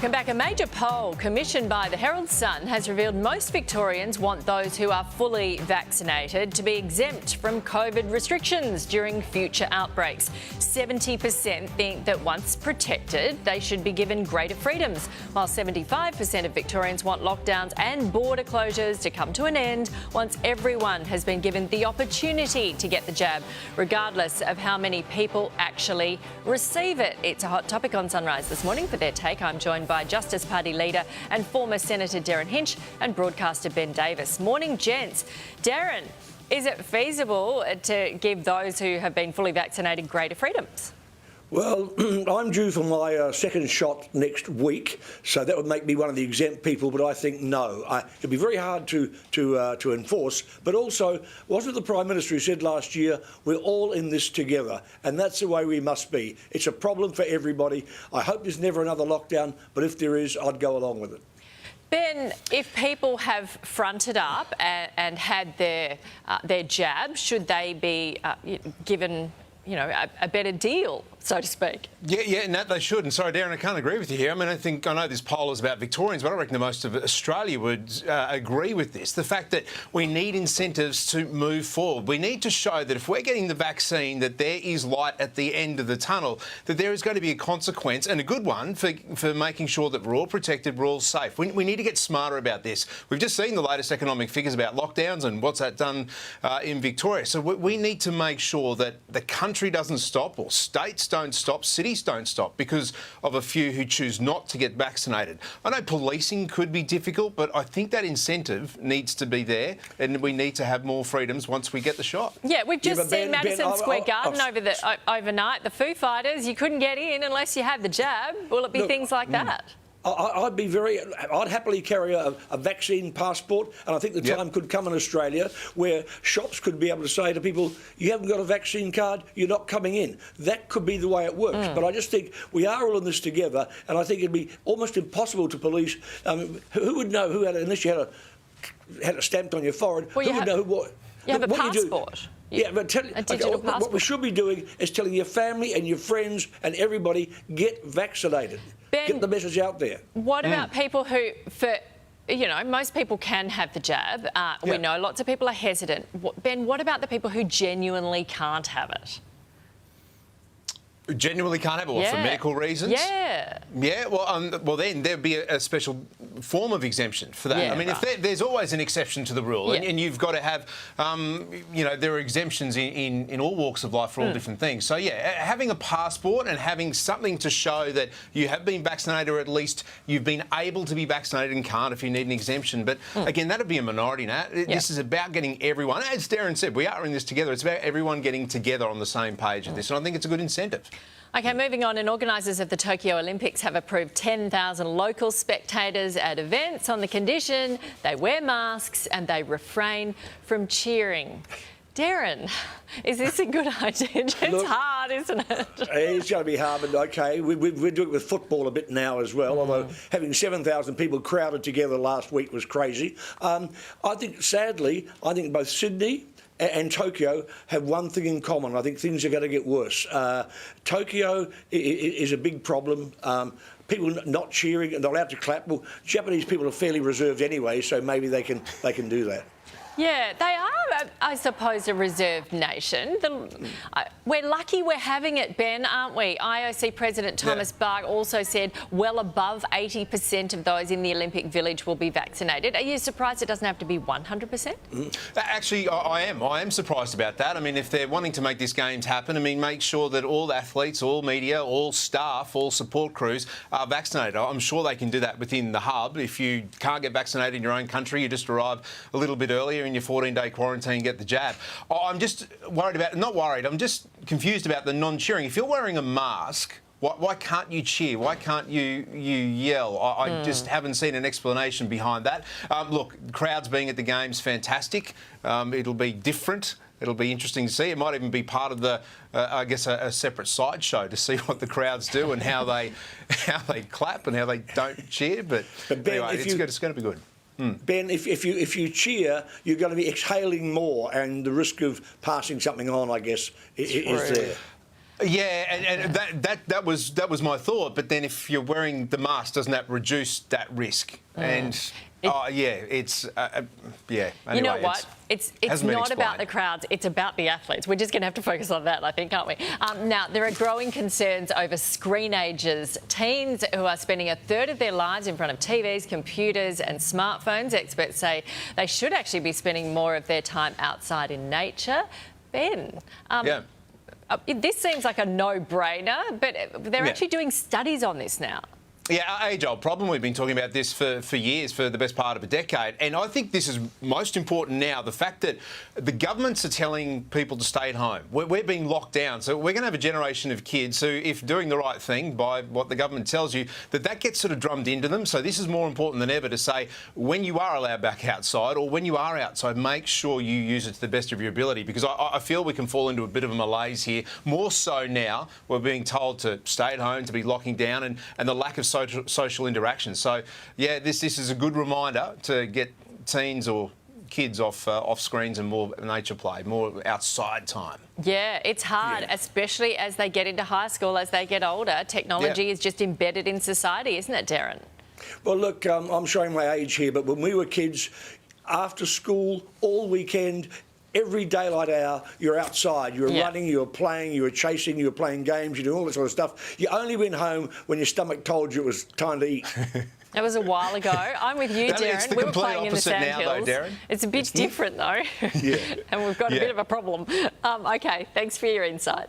Welcome back. A major poll commissioned by the Herald Sun has revealed most Victorians want those who are fully vaccinated to be exempt from COVID restrictions during future outbreaks. 70% think that once protected, they should be given greater freedoms, while 75% of Victorians want lockdowns and border closures to come to an end once everyone has been given the opportunity to get the jab, regardless of how many people actually receive it. It's a hot topic on Sunrise this morning. For their take, I'm joined by Justice Party leader and former Senator Darren Hinch and broadcaster Ben Davis. Morning, gents. Darren, is it feasible to give those who have been fully vaccinated greater freedoms? Well, I'm due for my second shot next week, so that would make me one of the exempt people, but I think no. It'd be very hard to enforce, but also, wasn't it the Prime Minister who said last year, we're all in this together, and that's the way we must be. It's a problem for everybody. I hope there's never another lockdown, but if there is, I'd go along with it. Ben, if people have fronted up and had their jab, should they be given a better deal, so to speak? Yeah, no, they should. And sorry, Darren, I can't agree with you here. I mean, I know this poll is about Victorians, but I reckon most of Australia would agree with this. The fact that we need incentives to move forward. We need to show that if we're getting the vaccine, that there is light at the end of the tunnel, that there is going to be a consequence, and a good one, for making sure that we're all protected, we're all safe. We need to get smarter about this. We've just seen the latest economic figures about lockdowns and what's that done in Victoria. So we need to make sure that the country doesn't stop, or states don't stop, cities don't stop because of a few who choose not to get vaccinated. I know policing could be difficult, but I think that incentive needs to be there, and we need to have more freedoms once we get the shot. Yeah, we've just seen Madison Square Garden overnight. The Foo Fighters, you couldn't get in unless you had the jab. Will it be things like that? I'd happily carry a vaccine passport, and I think the time could come in Australia where shops could be able to say to people, you haven't got a vaccine card, you're not coming in. That could be the way it works. But I just think we are all in this together, and I think it'd be almost impossible to police. Who would know who had it, unless you had it stamped on your forehead, who would know what? You have a passport. Yeah, but what we should be doing is telling your family and your friends and everybody, get vaccinated. Ben, get the message out there. What about people who, most people can have the jab. We know lots of people are hesitant. Ben, what about the people who genuinely can't have it? Genuinely can't have it, for medical reasons? Yeah. Yeah, well then there'd be a special form of exemption for that. Yeah, I mean, if there's always an exception to the rule, and you've got to have, there are exemptions in all walks of life for all different things. So, having a passport and having something to show that you have been vaccinated, or at least you've been able to be vaccinated and can't if you need an exemption. But, again, that'd be a minority now. This is about getting everyone, as Darren said, we are in this together. It's about everyone getting together on the same page with this, and I think it's a good incentive. OK, moving on, and organisers of the Tokyo Olympics have approved 10,000 local spectators at events on the condition they wear masks and they refrain from cheering. Darren, is this a good idea? It's hard, isn't it? It's going to be hard, but OK. We're doing it with football a bit now as well, although having 7,000 people crowded together last week was crazy. I think, sadly, both Sydney and Tokyo have one thing in common. I think things are going to get worse. Tokyo is a big problem. People not cheering and not allowed to clap. Well, Japanese people are fairly reserved anyway, so maybe they can do that. Yeah, they are, I suppose, a reserved nation. We're lucky we're having it, Ben, aren't we? IOC President Thomas Bach also said well above 80% of those in the Olympic Village will be vaccinated. Are you surprised it doesn't have to be 100%? Actually, I am. I am surprised about that. I mean, if they're wanting to make these games happen, make sure that all athletes, all media, all staff, all support crews are vaccinated. I'm sure they can do that within the hub. If you can't get vaccinated in your own country, you just arrive a little bit earlier in your 14-day quarantine, get the jab. I'm just worried about, not worried, I'm just confused about the non-cheering. If you're wearing a mask, why can't you cheer? Why can't you yell? I just haven't seen an explanation behind that. Look, crowds being at the games, fantastic. It'll be different. It'll be interesting to see. It might even be part of the, I guess, a separate sideshow to see what the crowds do and how they clap and how they don't cheer. But Ben, anyway, it's going to be good. Ben, if you cheer, you're going to be exhaling more, and the risk of passing something on, I guess, is there. Yeah, and that was my thought. But then if you're wearing the mask, doesn't that reduce that risk? And it's yeah. Anyway, you know what? It's not about the explained. crowds. It's about the athletes. We're just going to have to focus on that, I think, aren't we? Now, there are growing concerns over screenagers. Teens who are spending a third of their lives in front of TVs, computers and smartphones. Experts say they should actually be spending more of their time outside in nature. Ben, this seems like a no-brainer, but they're actually doing studies on this now. Yeah, age-old problem. We've been talking about this for years, for the best part of a decade. And I think this is most important now, the fact that the governments are telling people to stay at home. We're being locked down. So we're going to have a generation of kids who, if doing the right thing by what the government tells you, that gets sort of drummed into them. So this is more important than ever to say, when you are allowed back outside or when you are outside, make sure you use it to the best of your ability. Because I feel we can fall into a bit of a malaise here. More so now, we're being told to stay at home, to be locking down, and the lack of social interaction. So, yeah, this is a good reminder to get teens or kids off screens and more nature play, more outside time. Yeah, it's hard, especially as they get into high school, as they get older. Technology is just embedded in society, isn't it, Darren? Well, look, I'm showing my age here, but when we were kids, after school, all weekend, every daylight hour, you're outside, you're running, you're playing, you're chasing, you're playing games, you're doing all that sort of stuff. You only went home when your stomach told you it was time to eat. That was a while ago. I'm with you, Darren. It's the we were complete playing in the opposite now, sandhills. though, Darren. It's a bit different, though. And we've got a bit of a problem. OK, thanks for your insight.